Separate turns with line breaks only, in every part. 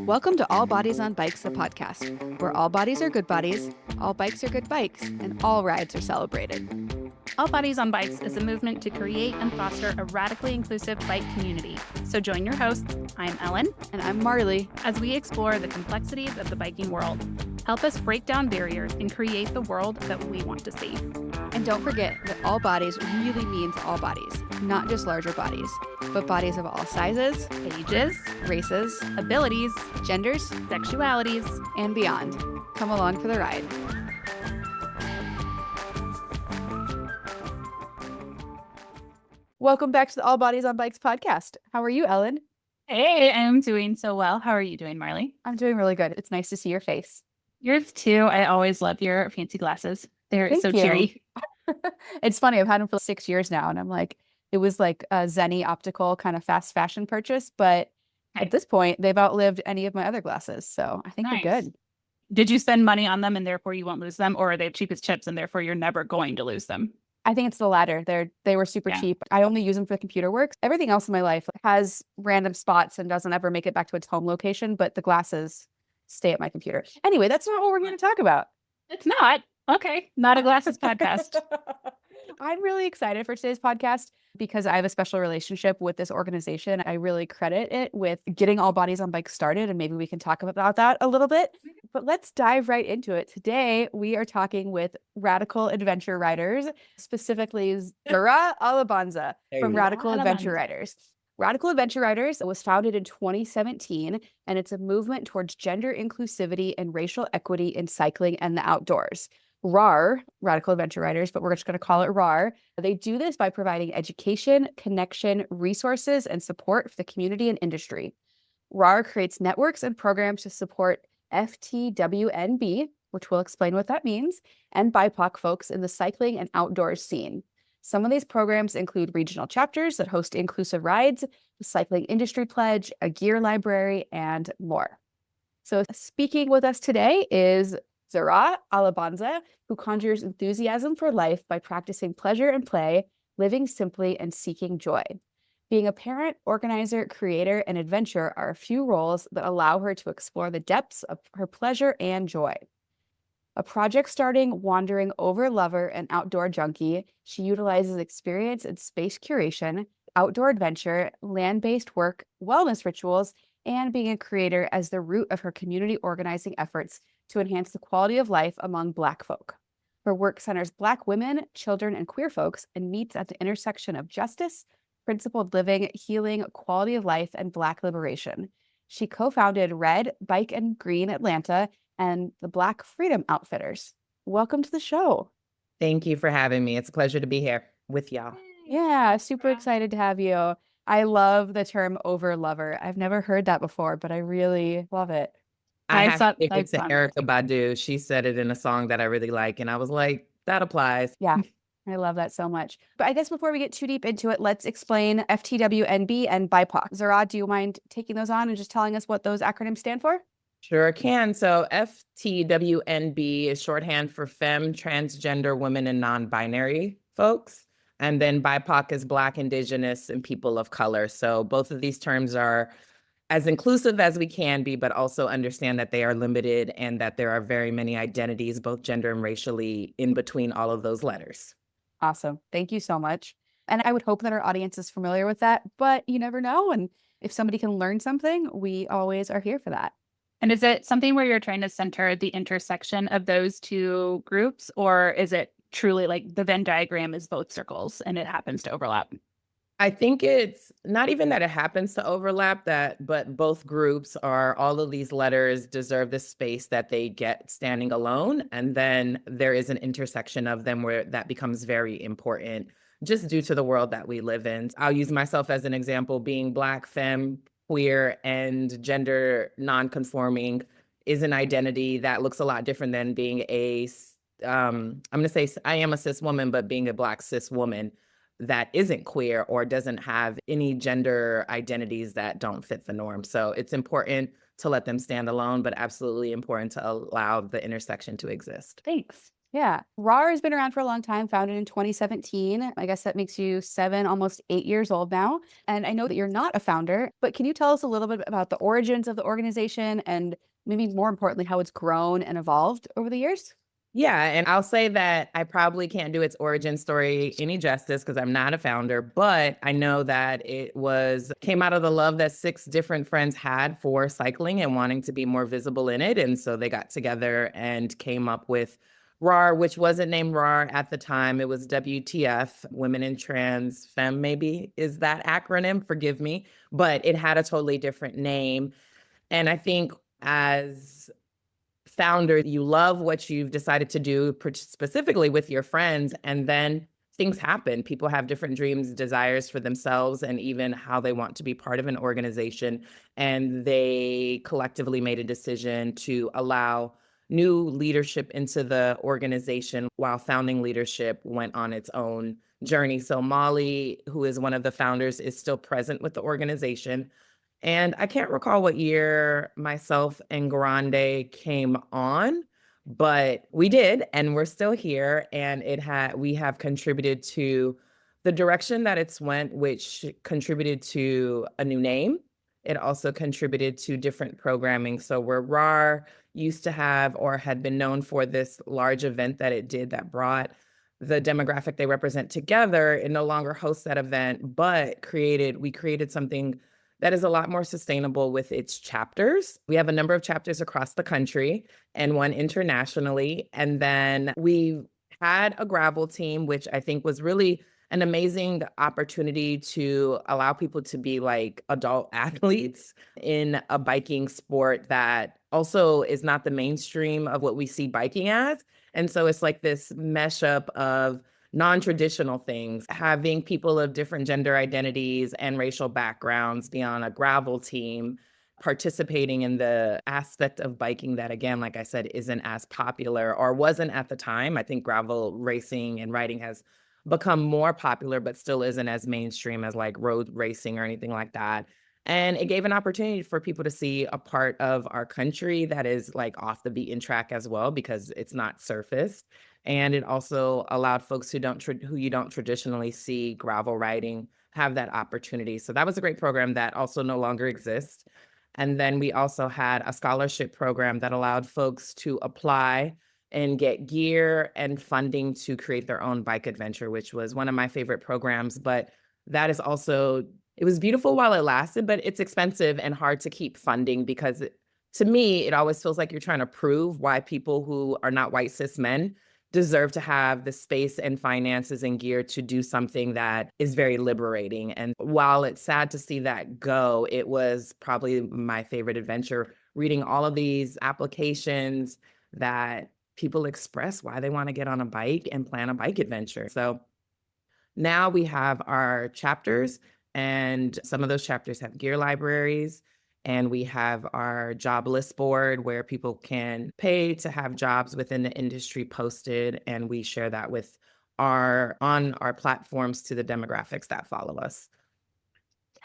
Welcome to All Bodies on Bikes, the podcast, where all bodies are good bodies, all bikes are good bikes, and all rides are celebrated.
All Bodies on Bikes is a movement to create and foster a radically inclusive bike community. So join your hosts, I'm Ellen,
And I'm Marley.
as we explore the complexities of the biking world. Help us break down barriers and create the world that we want to see.
And don't forget that all bodies really means all bodies, not just larger bodies, but bodies of all sizes,
Ages,
races,
abilities,
genders,
sexualities.
and beyond. Come along for the ride. Welcome back to the All Bodies on Bikes podcast. How are you, Ellen?
Hey, I'm doing so well. How are you doing, Marley?
I'm doing really good. It's nice to see your face.
Yours too. I always love your fancy glasses. They're
Thank
so
you.
cheery.
It's funny. I've had them for 6 years now, and I'm like, it was like a Zenny optical kind of fast fashion purchase, but
Okay.
at this point, they've outlived any of my other glasses, so I think they're
Nice.
good.
Did you spend money on them and therefore you won't lose them, or are they cheap as chips and therefore you're never going to lose them?
I think it's the latter. They were super
Yeah.
cheap. I only use them for computer work. Everything else in my life has random spots and doesn't ever make it back to its home location, but the glasses stay at my computer. Anyway, that's not what we're going to talk about.
It's not. Okay. Not a glasses podcast.
I'm really excited for today's podcast because I have a special relationship with this organization. I really credit it with getting All Bodies on Bikes started, and maybe we can talk about that a little bit. But let's dive right into it. Today, we are talking with radical adventure riders, specifically Zahra Alabanza from
Hey.
Radical Adventure
Alabanza.
Riders. Radical Adventure Riders was founded in 2017, and it's a movement towards gender inclusivity and racial equity in cycling and the outdoors. RAR, Radical Adventure Riders, but we're just going to call it RAR. They do this by providing education, connection, resources, and support for the community and industry. RAR creates networks and programs to support FTWNB, which we'll explain what that means, and BIPOC folks in the cycling and outdoors scene. Some of these programs include regional chapters that host inclusive rides, the Cycling Industry Pledge, a gear library, and more. So speaking with us today is Zahra Alabanza, who conjures enthusiasm for life by practicing pleasure and play, living simply, and seeking joy. Being a parent, organizer, creator, and adventurer are a few roles that allow her to explore the depths of her pleasure and joy. A project-starting, wandering over-lover and outdoor junkie, she utilizes experience in space curation, outdoor adventure, land-based work, wellness rituals, and being a creator as the root of her community organizing efforts to enhance the quality of life among Black folk. Her work centers Black women, children, and queer folks and meets at the intersection of justice, principled living, healing, quality of life, and Black liberation. She co-founded Red, Bike and Green Atlanta and the Black Freedom Outfitters. Welcome to the show.
Thank you for having me. It's a pleasure to be here with y'all.
Yeah, super excited to have you. I love the term over-lover. I've never heard that before, but I really love it.
I
I
have
saw-
to give
I
it to
saw-
Erica Badu. She said it in a song that I really like, and I was like, that applies.
Yeah, I love that so much. But I guess before we get too deep into it, let's explain FTWNB and BIPOC. Zahra, do you mind taking those on and just telling us what those acronyms stand for?
Sure can. So FTWNB is shorthand for Femme, Transgender, Women, and Non-Binary folks. And then BIPOC is Black, Indigenous, and People of Color. So both of these terms are as inclusive as we can be, but also understand that they are limited and that there are very many identities, both gender and racially, in between all of those letters.
Awesome. Thank you so much. And I would hope that our audience is familiar with that, but you never know. And if somebody can learn something, we always are here for that.
And is it something where you're trying to center the intersection of those two groups, or is it truly like the Venn diagram is both circles and it happens to overlap?
I think it's not even that it happens to overlap but both groups are, all of these letters deserve the space that they get standing alone. And then there is an intersection of them where that becomes very important just due to the world that we live in. I'll use myself as an example. Being Black, femme, queer, and gender non-conforming is an identity that looks a lot different than being I'm going to say I am a cis woman, but being a Black cis woman that isn't queer or doesn't have any gender identities that don't fit the norm. So it's important to let them stand alone, but absolutely important to allow the intersection to exist.
Thanks.
Yeah. RAR has been around for a long time, founded in 2017. I guess that makes you 7, almost 8 years old now. And I know that you're not a founder, but can you tell us a little bit about the origins of the organization and maybe more importantly, how it's grown and evolved over the years?
Yeah, and I'll say that I probably can't do its origin story any justice because I'm not a founder, but I know that it was came out of the love that 6 different friends had for cycling and wanting to be more visible in it. And so they got together and came up with RAR, which wasn't named RAR at the time. It was WTF, Women in Trans Femme, maybe is that acronym. Forgive me, but it had a totally different name. And I think as founder, you love what you've decided to do specifically with your friends, and then things happen. People have different dreams, desires for themselves, and even how they want to be part of an organization. And they collectively made a decision to allow new leadership into the organization while founding leadership went on its own journey. So Molly, who is one of the founders, is still present with the organization. And I can't recall what year myself and Grande came on, but we did, and we're still here. And we have contributed to the direction that it's went, which contributed to a new name. It also contributed to different programming. So where RAR used to have or had been known for this large event that it did that brought the demographic they represent together, it no longer hosts that event, but we created something that is a lot more sustainable with its chapters. We have a number of chapters across the country and one internationally. And then we had a gravel team, which I think was really an amazing opportunity to allow people to be like adult athletes in a biking sport that also is not the mainstream of what we see biking as. And so it's like this mesh up of non-traditional things, having people of different gender identities and racial backgrounds be on a gravel team, participating in the aspect of biking that, again, like I said, isn't as popular or wasn't at the time. I think gravel racing and riding has become more popular, but still isn't as mainstream as like road racing or anything like that. And it gave an opportunity for people to see a part of our country that is like off the beaten track as well, because it's not surfaced. And it also allowed folks who you don't traditionally see gravel riding have that opportunity. So that was a great program that also no longer exists. And then we also had a scholarship program that allowed folks to apply and get gear and funding to create their own bike adventure, which was one of my favorite programs. But that is also, it was beautiful while it lasted, but it's expensive and hard to keep funding because to me, it always feels like you're trying to prove why people who are not white cis men deserve to have the space and finances and gear to do something that is very liberating. And while it's sad to see that go, it was probably my favorite adventure, reading all of these applications that people express why they want to get on a bike and plan a bike adventure. So now we have our chapters, and some of those chapters have gear libraries. And we have our job list board where people can pay to have jobs within the industry posted. And we share that on our platforms to the demographics that follow us.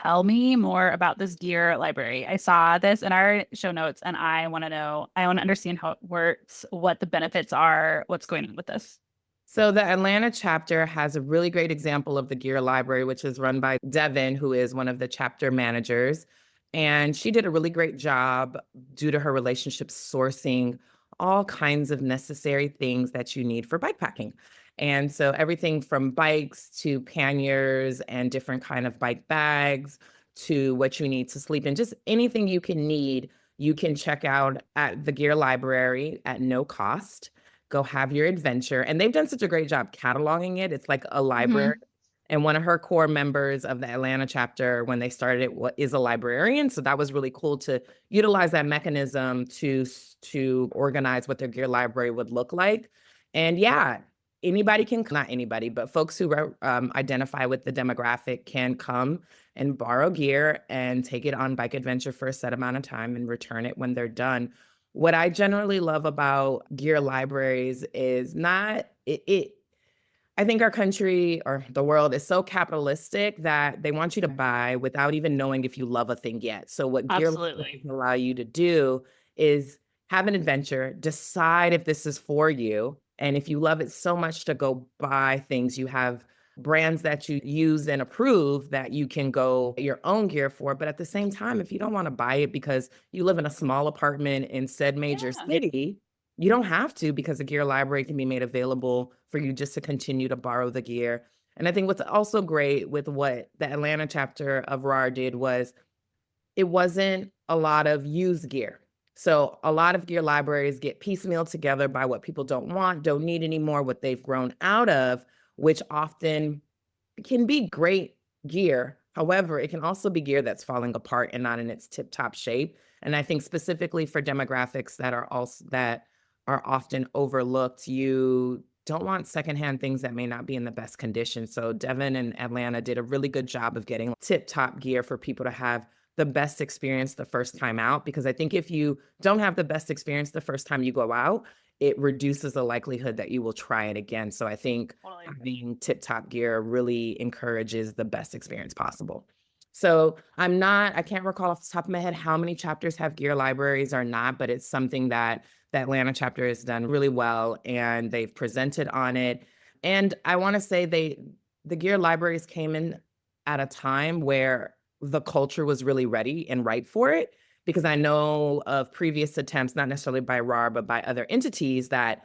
Tell me more about this gear library. I saw this in our show notes and I want to understand how it works, what the benefits are, what's going on with this.
So the Atlanta chapter has a really great example of the gear library, which is run by Devin, who is one of the chapter managers. And she did a really great job due to her relationship sourcing all kinds of necessary things that you need for bike packing. And so everything from bikes to panniers and different kind of bike bags to what you need to sleep in, just anything you can need, you can check out at the gear library at no cost. Go have your adventure. And they've done such a great job cataloging it. It's like a library. And one of her core members of the Atlanta chapter, when they started it, is a librarian. So that was really cool to utilize that mechanism to organize what their gear library would look like. And yeah, not anybody, but folks who identify with the demographic can come and borrow gear and take it on bike adventure for a set amount of time and return it when they're done. What I generally love about gear libraries is not it. I think our country or the world is so capitalistic that they want you to buy without even knowing if you love a thing yet. So what gear
Absolutely.
allow you to do is have an adventure, decide if this is for you, And if you love it so much to go buy things, you have brands that you use and approve that you can go get your own gear for. But at the same time, if you don't want to buy it because you live in a small apartment in said major
Yeah.
city, you don't have to, because a gear library can be made available for you just to continue to borrow the gear. And I think what's also great with what the Atlanta chapter of RAR did was it wasn't a lot of used gear. So a lot of gear libraries get piecemeal together by what people don't want, don't need anymore, what they've grown out of, which often can be great gear. However, it can also be gear that's falling apart and not in its tip-top shape. And I think specifically for demographics that are often overlooked, you don't want secondhand things that may not be in the best condition. So Devin and Atlanta did a really good job of getting tip-top gear for people to have the best experience the first time out. Because I think if you don't have the best experience the first time you go out, it reduces the likelihood that you will try it again. So I think
Totally.
having tip-top gear really encourages the best experience possible. So I can't recall off the top of my head how many chapters have gear libraries or not, but it's something that the Atlanta chapter has done really well, and they've presented on it. And I want to say the gear libraries came in at a time where the culture was really ready and ripe for it, because I know of previous attempts, not necessarily by RAR, but by other entities, that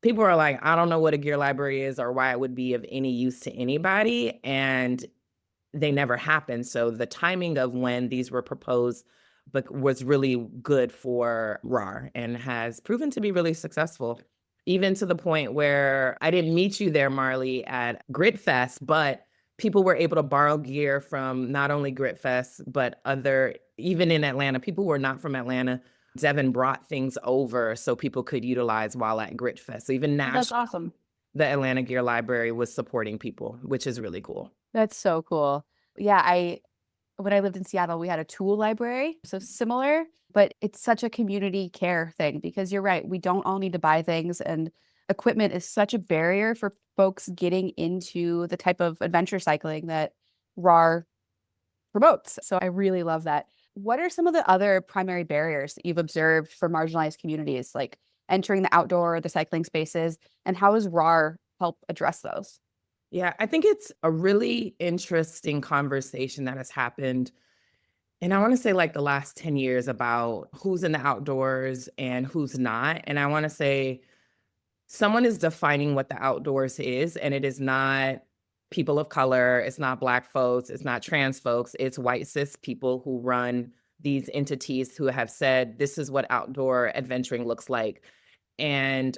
people are like, I don't know what a gear library is or why it would be of any use to anybody. And they never happened. So the timing of when these were proposed but was really good for RAR and has proven to be really successful, even to the point where I didn't meet you there, Marley, at Grit Fest, but people were able to borrow gear from not only Grit Fest, but even in Atlanta, people who were not from Atlanta. Devin brought things over so people could utilize while at Grit Fest. So even
That's
nationally,
awesome.
the Atlanta Gear Library was supporting people, which is really cool.
That's so cool. Yeah, when I lived in Seattle, we had a tool library, so similar, but it's such a community care thing because you're right, we don't all need to buy things, and equipment is such a barrier for folks getting into the type of adventure cycling that RAR promotes. So I really love that. What are some of the other primary barriers that you've observed for marginalized communities, like entering the outdoor or the cycling spaces, and how does RAR help address those?
Yeah, I think it's a really interesting conversation that has happened. And I want to say like the last 10 years about who's in the outdoors and who's not. And I want to say someone is defining what the outdoors is, and it is not people of color, it's not Black folks, it's not trans folks, it's white cis people who run these entities who have said, this is what outdoor adventuring looks like,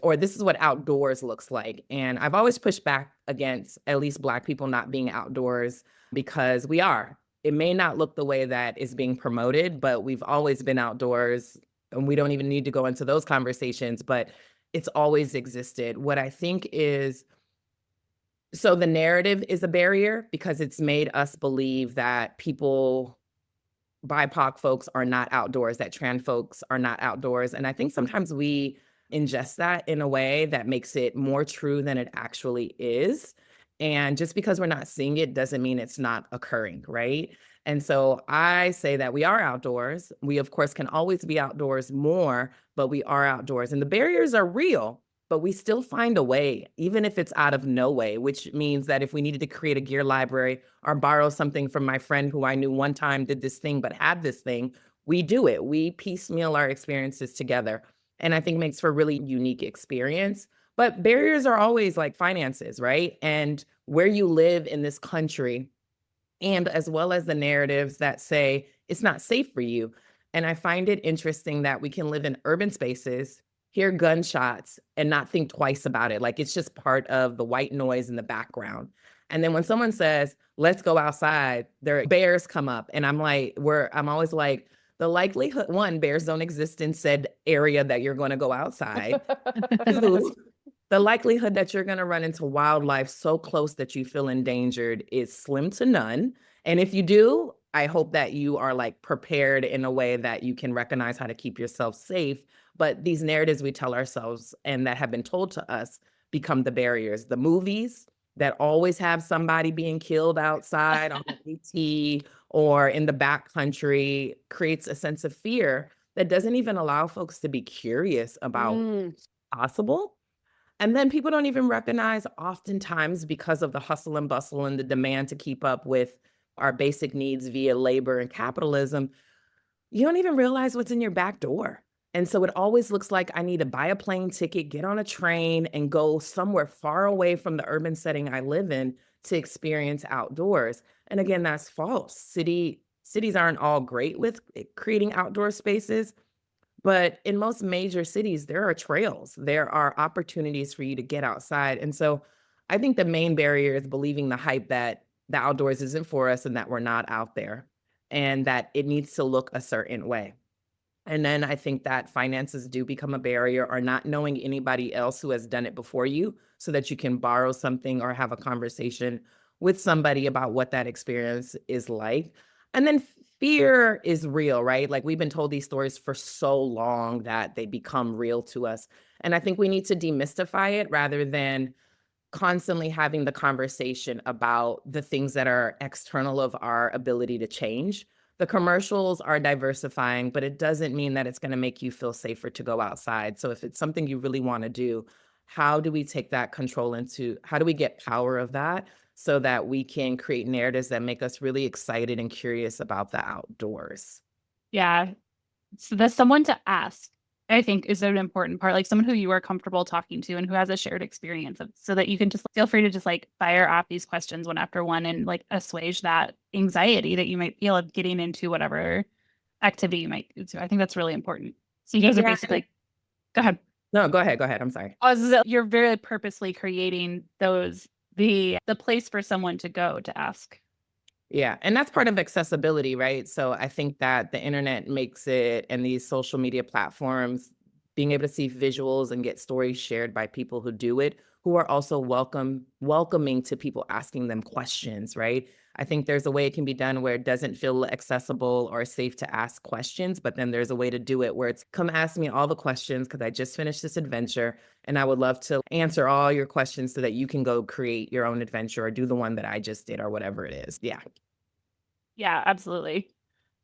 or this is what outdoors looks like. And I've always pushed back against at least Black people not being outdoors, because we are. It may not look the way that is being promoted, but we've always been outdoors, and we don't even need to go into those conversations, but it's always existed. What I think is, so the narrative is a barrier because it's made us believe that BIPOC folks are not outdoors, that trans folks are not outdoors. And I think sometimes we ingest that in a way that makes it more true than it actually is. And just because we're not seeing it doesn't mean it's not occurring, right? And so I say that we are outdoors. We, of course, can always be outdoors more, but we are outdoors. And the barriers are real, but we still find a way, even if it's out of no way, which means that if we needed to create a gear library or borrow something from my friend who I knew one time did this thing but had this thing, we do it. We piecemeal our experiences together. And I think makes for a really unique experience. But barriers are always like finances, right? And where you live in this country, and as well as the narratives that say it's not safe for you. And I find it interesting that we can live in urban spaces, hear gunshots, and not think twice about it. Like it's just part of the white noise in the background. And then when someone says, let's go outside, their bears come up. And I'm always like, the likelihood, one, bears don't exist in said area that you're going to go outside. Two, the likelihood that you're going to run into wildlife so close that you feel endangered is slim to none. And if you do, I hope that you are like prepared in a way that you can recognize how to keep yourself safe. But these narratives we tell ourselves and that have been told to us become the barriers. The movies that always have somebody being killed outside on AT or in the backcountry creates a sense of fear that doesn't even allow folks to be curious about what's possible. And then people don't even recognize, oftentimes because of the hustle and bustle and the demand to keep up with our basic needs via labor and capitalism, you don't even realize what's in your back door. And so it always looks like I need to buy a plane ticket, get on a train, and go somewhere far away from the urban setting I live in to experience outdoors. And again, that's false. Cities aren't all great with creating outdoor spaces, but in most major cities, there are trails, there are opportunities for you to get outside. And so I think the main barrier is believing the hype that the outdoors isn't for us and that we're not out there and that it needs to look a certain way. And then I think that finances do become a barrier, or not knowing anybody else who has done it before you so that you can borrow something or have a conversation with somebody about what that experience is like. And then fear is real, right? Like, we've been told these stories for so long that they become real to us. And I think we need to demystify it rather than constantly having the conversation about the things that are external of our ability to change. The commercials are diversifying, but it doesn't mean that it's going to make you feel safer to go outside. So if it's something you really want to do, how do we take that control into, how do we get power of that so that we can create narratives that make us really excited and curious about the outdoors?
Yeah. So there's someone to ask, I think, is an important part, like someone who you are comfortable talking to and who has a shared experience of, so that you can just feel free to just like fire off these questions one after one and like assuage that anxiety that you might feel of getting into whatever activity you might do. I think that's really important. So you guys are basically, go ahead.
No, go ahead. I'm sorry.
You're very purposely creating the place for someone to go to ask.
Yeah, and that's part of accessibility, right? So I think that the internet makes it, and these social media platforms, being able to see visuals and get stories shared by people who do it, who are also welcoming to people asking them questions, right? I think there's a way it can be done where it doesn't feel accessible or safe to ask questions, but then there's a way to do it where it's, come ask me all the questions because I just finished this adventure and I would love to answer all your questions so that you can go create your own adventure or do the one that I just did or whatever it is. Yeah.
Yeah, absolutely.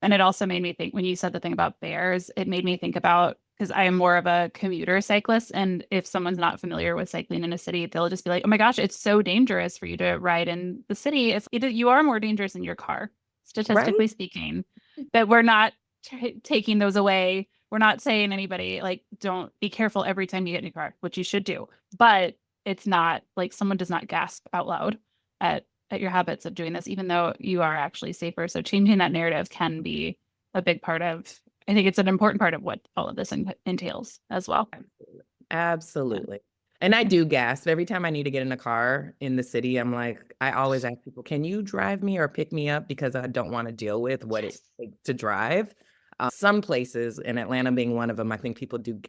And it also made me think, when you said the thing about bears, it made me think about, because I am more of a commuter cyclist. And if someone's not familiar with cycling in a city, they'll just be like, oh my gosh, it's so dangerous for you to ride in the city. You are more dangerous in your car, statistically speaking, that we're not taking those away. We're not saying anybody, like, don't be careful every time you get in your car, which you should do. But it's not like someone does not gasp out loud at your habits of doing this, even though you are actually safer. So changing that narrative can be a big part of, I think it's an important part of what all of this entails as well.
Absolutely. And I do gasp every time I need to get in a car in the city. I'm like, I always ask people, can you drive me or pick me up? Because I don't want to deal with what it takes to drive. Some places, and Atlanta being one of them, I think people do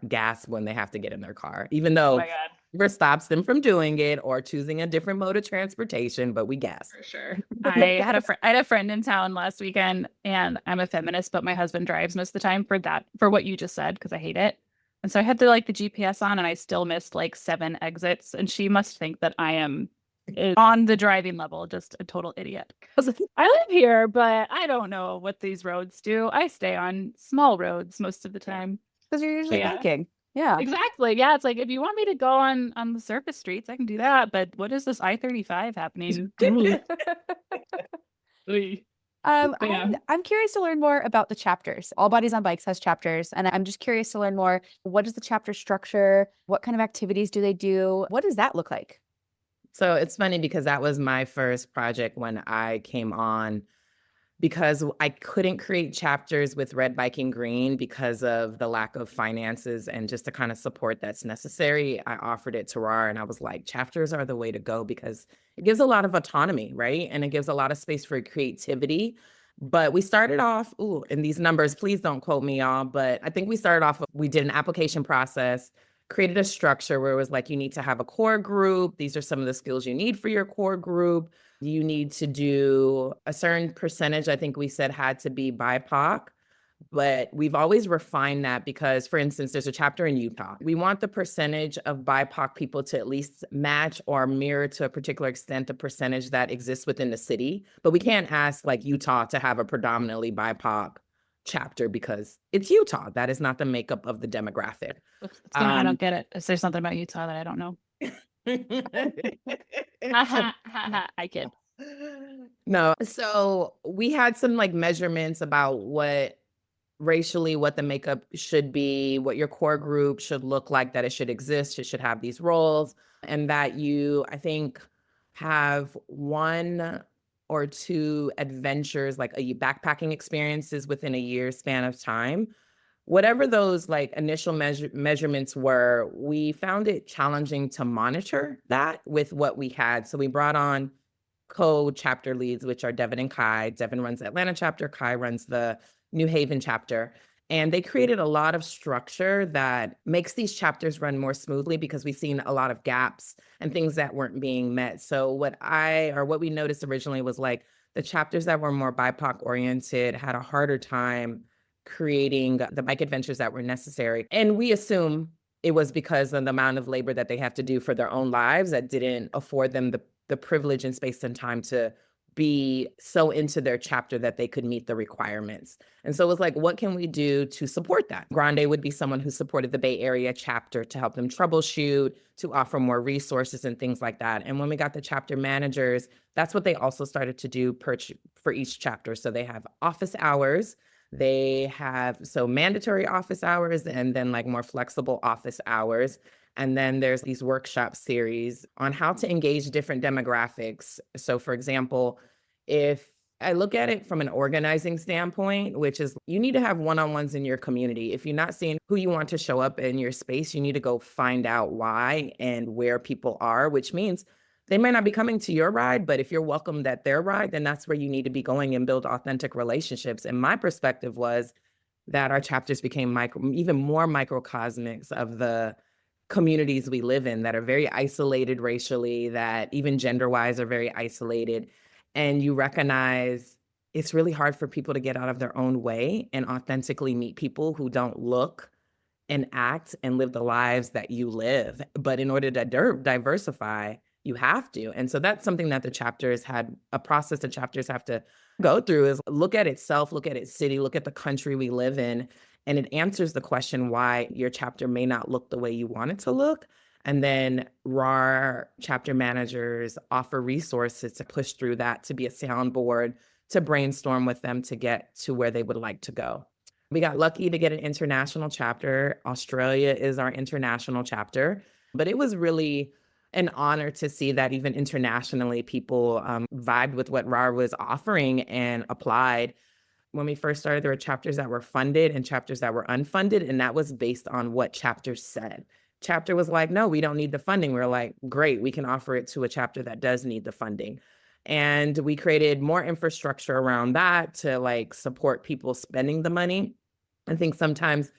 gasp when they have to get in their car, even though never stops them from doing it or choosing a different mode of transportation, but we gasp.
For sure. I had a friend in town last weekend, and I'm a feminist, but my husband drives most of the time for what you just said, because I hate it. And so I had the GPS on, and I still missed like 7 exits. And she must think that I am on the driving level, just a total idiot. I live here, but I don't know what these roads do. I stay on small roads most of the time.
Because you're usually hiking. Yeah.
Exactly. Yeah. It's like, if you want me to go on the surface streets, I can do that. But what is this I-35 happening?
I'm curious to learn more about the chapters. All Bodies on Bikes has chapters, and I'm just curious to learn more. What is the chapter structure? What kind of activities do they do? What does that look like?
So it's funny because that was my first project when I came on, because I couldn't create chapters with Red Biking Green because of the lack of finances and just the kind of support that's necessary. I offered it to RAR, and I was like, chapters are the way to go because it gives a lot of autonomy, right? And it gives a lot of space for creativity. But we started off, and these numbers, please don't quote me, y'all, but I think we started off, we did an application process, created a structure where it was like, you need to have a core group. These are some of the skills you need for your core group. You need to do a certain percentage, I think we said had to be BIPOC, but we've always refined that because, for instance, there's a chapter in Utah. We want the percentage of BIPOC people to at least match or mirror to a particular extent the percentage that exists within the city. But we can't ask like Utah to have a predominantly BIPOC chapter because it's Utah. That is not the makeup of the demographic.
I don't get it. Is there something about Utah that I don't know? I kid.
No. So we had some like measurements about what racially, what the makeup should be, what your core group should look like, that it should exist, it should have these roles, and that you, I think, have 1 or 2 adventures, like a backpacking experiences within a year span of time. Whatever those like initial measurements were, we found it challenging to monitor that with what we had. So we brought on co-chapter leads, which are Devin and Kai. Devin runs the Atlanta chapter, Kai runs the New Haven chapter. And they created a lot of structure that makes these chapters run more smoothly because we've seen a lot of gaps and things that weren't being met. So what we noticed originally was like the chapters that were more BIPOC oriented had a harder time creating the bike adventures that were necessary. And we assume it was because of the amount of labor that they have to do for their own lives that didn't afford them the privilege and space and time to be so into their chapter that they could meet the requirements. And so it was like, what can we do to support that? Grande would be someone who supported the Bay Area chapter to help them troubleshoot, to offer more resources and things like that. And when we got the chapter managers, that's what they also started to do for each chapter. So they have office hours. They have mandatory office hours and then like more flexible office hours. And then there's these workshop series on how to engage different demographics. So for example, if I look at it from an organizing standpoint, which is you need to have one-on-ones in your community. If you're not seeing who you want to show up in your space, you need to go find out why and where people are, which means they might not be coming to your ride, but if you're welcomed at their ride, then that's where you need to be going and build authentic relationships. And my perspective was that our chapters became even more microcosmics of the communities we live in that are very isolated racially, that even gender-wise are very isolated. And you recognize it's really hard for people to get out of their own way and authentically meet people who don't look and act and live the lives that you live. But in order to diversify, you have to. And so that's something that the chapters had, a process the chapters have to go through is look at itself, look at its city, look at the country we live in. And it answers the question why your chapter may not look the way you want it to look. And then RAR chapter managers offer resources to push through that, to be a soundboard, to brainstorm with them to get to where they would like to go. We got lucky to get an international chapter. Australia is our international chapter, but it was really an honor to see that even internationally, people vibed with what RAR was offering and applied. When we first started, there were chapters that were funded and chapters that were unfunded, and that was based on what chapter said. Chapter was like, no, we don't need the funding. We're like, great, we can offer it to a chapter that does need the funding. And we created more infrastructure around that to like support people spending the money. I think sometimes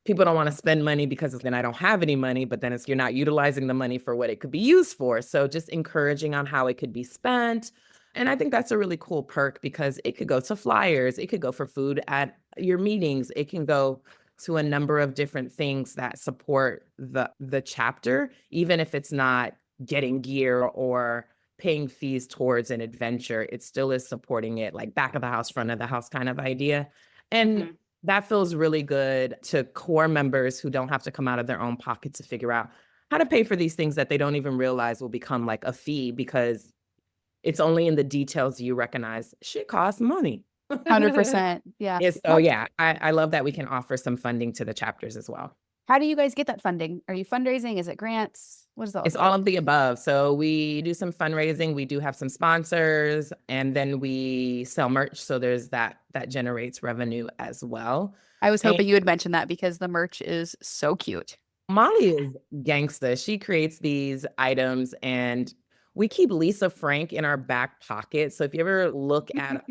people don't want to spend money because then I don't have any money, but then it's you're not utilizing the money for what it could be used for. So just encouraging on how it could be spent. And I think that's a really cool perk because it could go to flyers, it could go for food at your meetings, it can go to a number of different things that support the chapter, even if it's not getting gear or paying fees towards an adventure, it still is supporting it, like back of the house, front of the house kind of idea. And that feels really good to core members who don't have to come out of their own pocket to figure out how to pay for these things that they don't even realize will become like a fee because it's only in the details you recognize shit costs money.
100%. Yeah.
So yeah, I love that we can offer some funding to the chapters as well.
How do you guys get that funding? Are you fundraising? Is it grants? What is that?
It's all of the above. So we do some fundraising. We do have some sponsors, and then we sell merch. So there's that generates revenue as well.
I was hoping you would mention that because the merch is so cute.
Molly is gangsta. She creates these items, and we keep Lisa Frank in our back pocket. So if you ever look at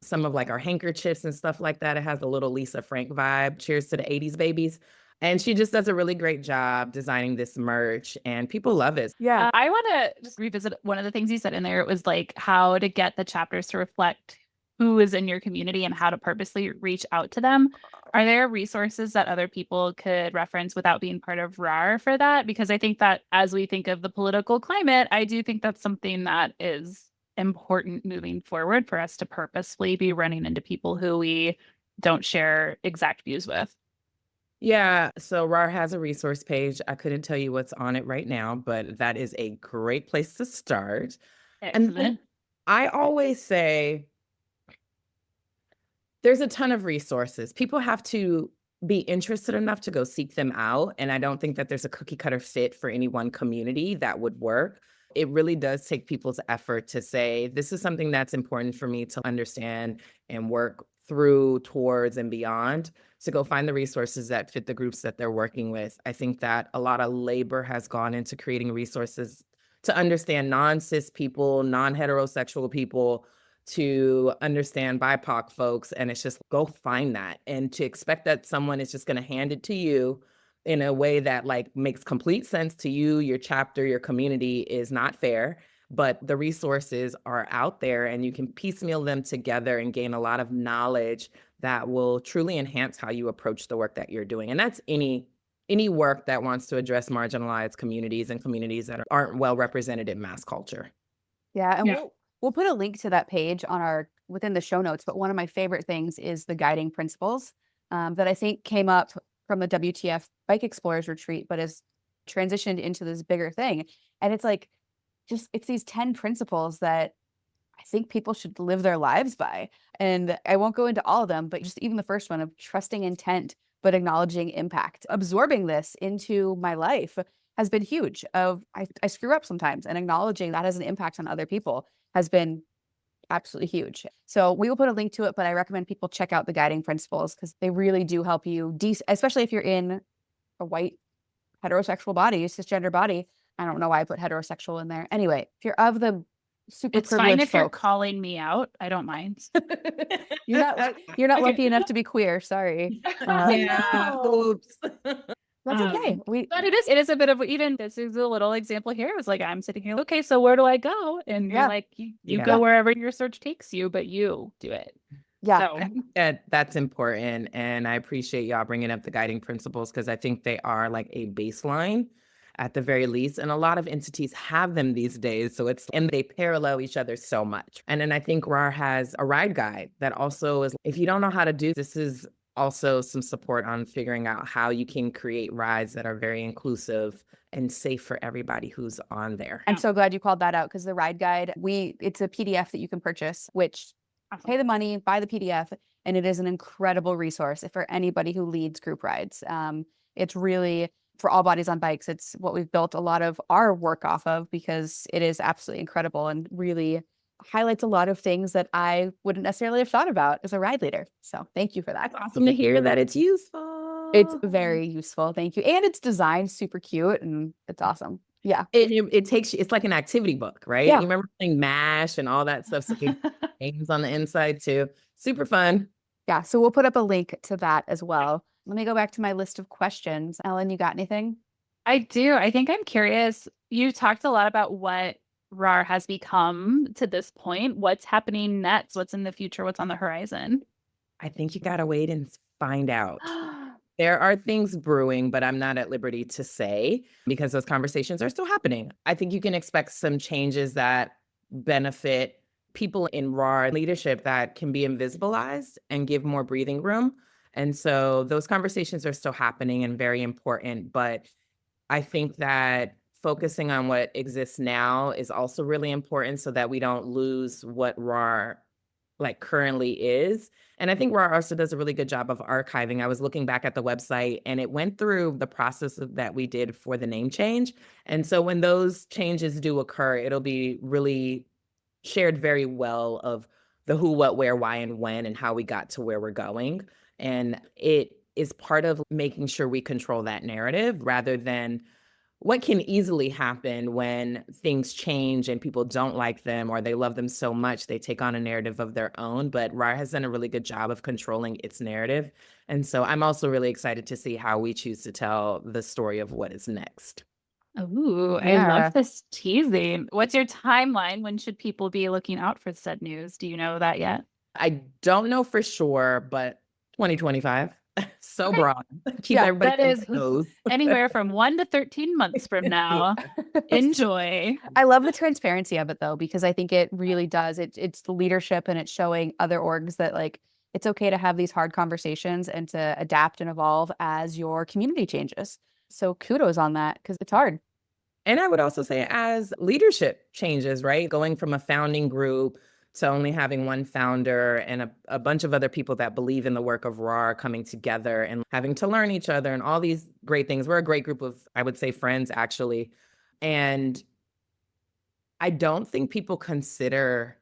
some of like our handkerchiefs and stuff like that, it has a little Lisa Frank vibe. Cheers to the 80s babies. And she just does a really great job designing this merch and people love it.
Yeah. I want to just revisit one of the things you said in there. It was like how to get the chapters to reflect who is in your community and how to purposely reach out to them. Are there resources that other people could reference without being part of RAR for that? Because I think that as we think of the political climate, I do think that's something that is important moving forward for us to purposefully be running into people who we don't share exact views with?
Yeah, so RAR has a resource page. I couldn't tell you what's on it right now, but that is a great place to start. And then
Excellent.
I always say there's a ton of resources. People have to be interested enough to go seek them out. And I don't think that there's a cookie cutter fit for any one community that would work. It really does take people's effort to say, this is something that's important for me to understand and work through, towards, and beyond, to go find the resources that fit the groups that they're working with. I think that a lot of labor has gone into creating resources to understand non-cis people, non-heterosexual people, to understand BIPOC folks. And it's just go find that. And to expect that someone is just going to hand it to you in a way that like makes complete sense to you, your chapter, your community, is not fair. But the resources are out there and you can piecemeal them together and gain a lot of knowledge that will truly enhance how you approach the work that you're doing. And that's any work that wants to address marginalized communities and communities that aren't well represented in mass culture.
Yeah, and
Yeah.
we'll put a link to that page on our within the show notes. But one of my favorite things is the guiding principles that I think came up from the WTF Bike Explorers retreat, but has transitioned into this bigger thing. And it's like it's these 10 principles that I think people should live their lives by. And I won't go into all of them, but just even the first one of trusting intent, but acknowledging impact. Absorbing this into my life has been huge. I screw up sometimes, and acknowledging that has an impact on other people has been absolutely huge. So we will put a link to it, but I recommend people check out the guiding principles because they really do help you, especially if you're in a white heterosexual body, cisgender body. I don't know why I put heterosexual in there. Anyway, if you're of the super
It's fine
privileged
if you're
folk,
calling me out. I don't mind.
you're not
Okay.
lucky enough to be queer. Sorry.
Yeah.
No.
Oops.
That's okay.
But it is a bit of, even this is a little example here. It was like, I'm sitting here, okay, so where do I go? And you're
Yeah.
like, you
Yeah.
go wherever your search takes you, but you do it.
Yeah.
So
I think that that's important. And I appreciate y'all bringing up the guiding principles because I think they are like a baseline at the very least. And a lot of entities have them these days. And they parallel each other so much. And then I think RAR has a ride guide that also is, if you don't know how to do this, is also some support on figuring out how you can create rides that are very inclusive and safe for everybody who's on there.
I'm so glad you called that out because the ride guide, it's a PDF that you can purchase, which pay the money, buy the PDF, and it is an incredible resource for anybody who leads group rides. It's really for all bodies on bikes. It's what we've built a lot of our work off of because it is absolutely incredible and really highlights a lot of things that I wouldn't necessarily have thought about as a ride leader. So thank you for that.
That's awesome to hear that it's useful.
It's very useful. Thank you. And it's designed super cute and it's awesome. Yeah.
It takes you, it's like an activity book, right?
Yeah.
You remember playing MASH and all that stuff. So games on the inside too. Super fun.
Yeah. So we'll put up a link to that as well. Let me go back to my list of questions. Ellen, you got anything?
I do. I think I'm curious. You talked a lot about what RAR has become to this point. What's happening next? What's in the future? What's on the horizon?
I think you gotta wait and find out. There are things brewing, but I'm not at liberty to say because those conversations are still happening. I think you can expect some changes that benefit people in RAR leadership that can be invisibilized and give more breathing room. And so those conversations are still happening and very important. But I think that focusing on what exists now is also really important so that we don't lose what RAR like currently is. And I think RAR also does a really good job of archiving. I was looking back at the website and it went through the process that we did for the name change. And so when those changes do occur, it'll be really shared very well of the who, what, where, why, and when, and how we got to where we're going. And it is part of making sure we control that narrative rather than what can easily happen when things change and people don't like them or they love them so much they take on a narrative of their own. But RAR has done a really good job of controlling its narrative. And so I'm also really excited to see how we choose to tell the story of what is next.
Ooh, I
Yeah.
love this teasing. What's your timeline? When should people be looking out for said news? Do you know that yet?
I don't know for sure, but 2025. So
Okay.
broad. Keep
Yeah,
everybody
That
on
is
their toes.
anywhere from 1 to 13 months from now. Enjoy.
I love the transparency of it though, because I think it really does. It's the leadership and it's showing other orgs that like it's okay to have these hard conversations and to adapt and evolve as your community changes. So kudos on that because it's hard.
And I would also say as leadership changes, right? Going from a founding group to only having one founder and a bunch of other people that believe in the work of RAR coming together and having to learn each other and all these great things. We're a great group of, I would say, friends, actually. And I don't think people consider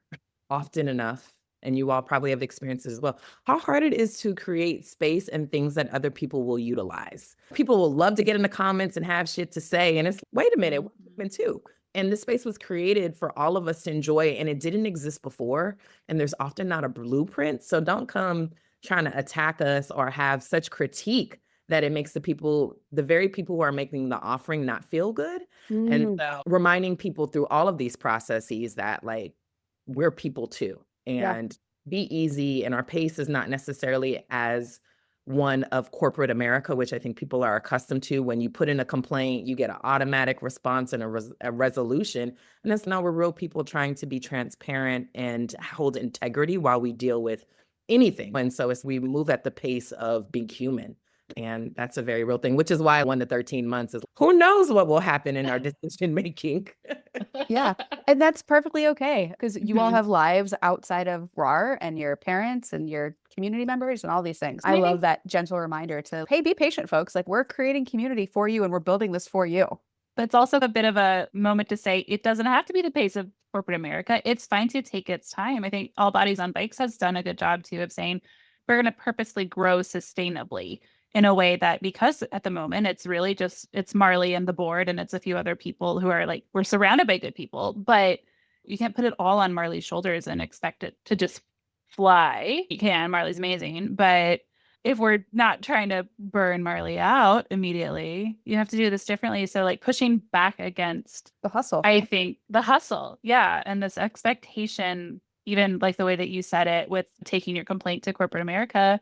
often enough, and you all probably have experiences as well, how hard it is to create space and things that other people will utilize. People will love to get in the comments and have shit to say. And it's, wait a minute, what happened too? And this space was created for all of us to enjoy, and it didn't exist before. And there's often not a blueprint. So don't come trying to attack us or have such critique that it makes the very people who are making the offering not feel good. And so reminding people through all of these processes that like we're people too,
Yeah.
and be easy. And our pace is not necessarily as one of corporate America, which I think people are accustomed to. When you put in a complaint, you get an automatic response and a resolution. And that's not, we're real people trying to be transparent and hold integrity while we deal with anything. And so as we move at the pace of being human. And that's a very real thing, which is why 1 to 13 months is who knows what will happen in our decision making.
Yeah. And that's perfectly okay because you all
Mhm.
have lives outside of RAR and your parents and your community members and all these things. I
Maybe-
love that gentle reminder to, hey, be patient, folks. Like we're creating community for you and we're building this for you.
But it's also a bit of a moment to say it doesn't have to be the pace of corporate America. It's fine to take its time. I think All Bodies on Bikes has done a good job too of saying we're going to purposely grow sustainably in a way that, because at the moment it's really just it's Marley and the board and it's a few other people who are like, we're surrounded by good people, but you can't put it all on Marley's shoulders and expect it to just fly. You can, Marley's amazing, but if we're not trying to burn Marley out immediately, you have to do this differently. So like pushing back against,
The hustle.
I think, the hustle. Yeah. And this expectation, even like the way that you said it with taking your complaint to corporate America.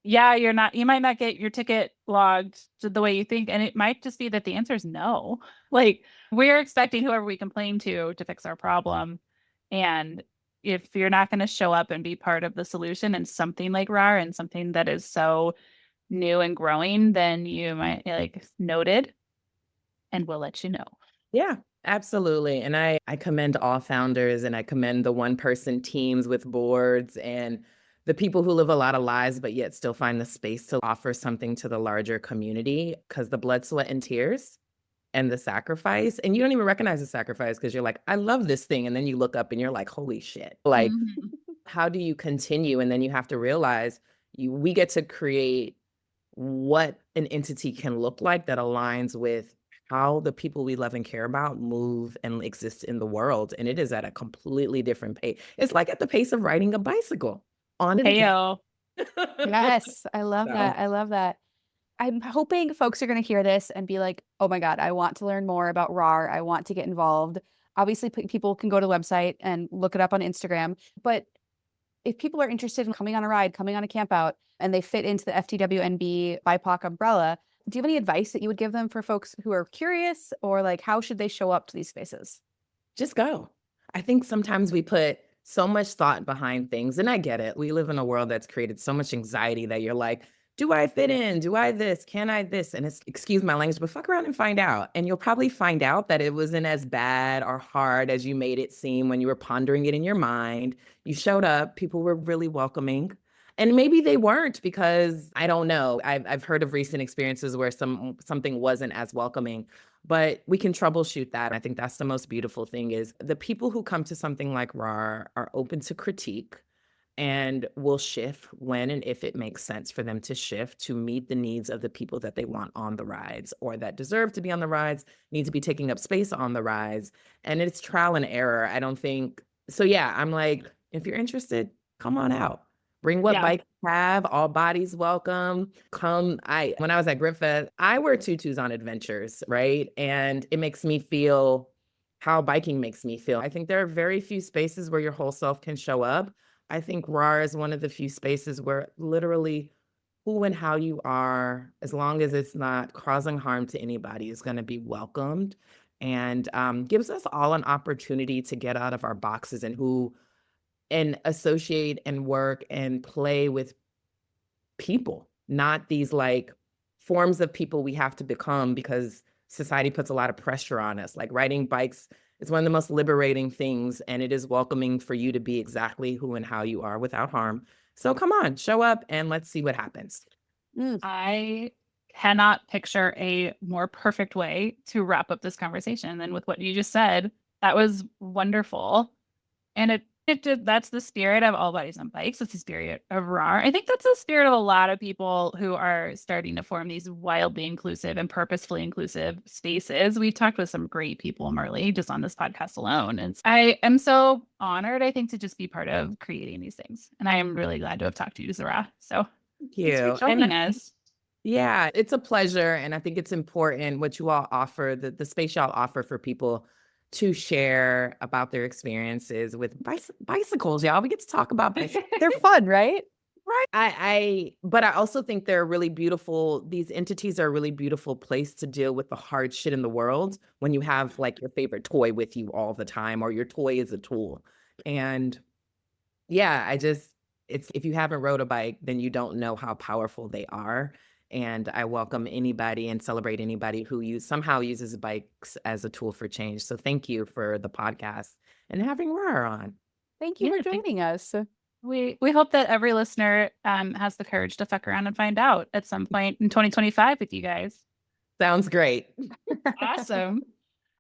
Yeah, you might not get your ticket logged the way you think. And it might just be that the answer is no. Like we're expecting whoever we complain to fix our problem. And if you're not going to show up and be part of the solution in something like RAR and something that is so new and growing, then you might like noted and we'll let you know.
Yeah, absolutely. And I commend all founders and I commend the one-person teams with boards and the people who live a lot of lives, but yet still find the space to offer something to the larger community, because the blood, sweat, and tears and the sacrifice, and you don't even recognize the sacrifice because you're like, I love this thing. And then you look up and you're like, holy shit. Like,
Mhm.
how do you continue? And then you have to realize we get to create what an entity can look like that aligns with how the people we love and care about move and exist in the world. And it is at a completely different pace. It's like at the pace of riding a bicycle on it again.
Heyo.
Yes. I love
So-
that. I love that. I'm hoping folks are going to hear this and be like, oh my God, I want to learn more about RAR. I want to get involved. Obviously, people can go to the website and look it up on Instagram. But if people are interested in coming on a ride, coming on a camp out, and they fit into the FTWNB BIPOC umbrella, do you have any advice that you would give them for folks who are curious, or like how should they show up to these spaces?
Just go. I think sometimes we put so much thought behind things, and I get it. We live in a world that's created so much anxiety that you're like, do I fit in? Do I this? Can I this? And it's, excuse my language, but fuck around and find out. And you'll probably find out that it wasn't as bad or hard as you made it seem when you were pondering it in your mind. You showed up, people were really welcoming. And maybe they weren't, because I don't know. I've heard of recent experiences where something wasn't as welcoming, but we can troubleshoot that. I think that's the most beautiful thing, is the people who come to something like RAR are open to critique and will shift when and if it makes sense for them to shift to meet the needs of the people that they want on the rides, or that deserve to be on the rides, need to be taking up space on the rides. And it's trial and error. I don't think so. Yeah, I'm like, if you're interested, come on out. Bring what
Yeah.
bike you have, all bodies welcome. Come. When I was at Gripfest, I wear tutus on adventures, right? And it makes me feel how biking makes me feel. I think there are very few spaces where your whole self can show up. I think RAR is one of the few spaces where literally who and how you are, as long as it's not causing harm to anybody, is going to be welcomed, and gives us all an opportunity to get out of our boxes and associate and work and play with people, not these like forms of people we have to become because society puts a lot of pressure on us. Like riding bikes is one of the most liberating things, and it is welcoming for you to be exactly who and how you are without harm. So come on, show up and let's see what happens.
I cannot picture a more perfect way to wrap up this conversation than with what you just said. That was wonderful. And that's the spirit of All Bodies on Bikes. It's the spirit of RAR. I think that's the spirit of a lot of people who are starting to form these wildly inclusive and purposefully inclusive spaces. We've talked with some great people, Marley, just on this podcast alone. And I am so honored, I think, to just be part of creating these things. And I am really glad to have talked to you, Zahra. So
Thank
thanks
you.
for joining us.
Yeah, it's a pleasure. And I think it's important what you all offer, the space y'all offer for people to share about their experiences with bicycles, y'all. We get to talk about bicycles.
They're fun, right?
Right. But I also think they're really beautiful. These entities are a really beautiful place to deal with the hard shit in the world when you have like your favorite toy with you all the time, or your toy is a tool. And yeah, it's if you haven't rode a bike, then you don't know how powerful they are. And I welcome anybody and celebrate anybody who somehow uses bikes as a tool for change. So thank you for the podcast and having Rara on.
Thank you
Yeah,
for joining us.
We hope that every listener has the courage to fuck around and find out at some point in 2025 with you guys.
Sounds great.
Awesome.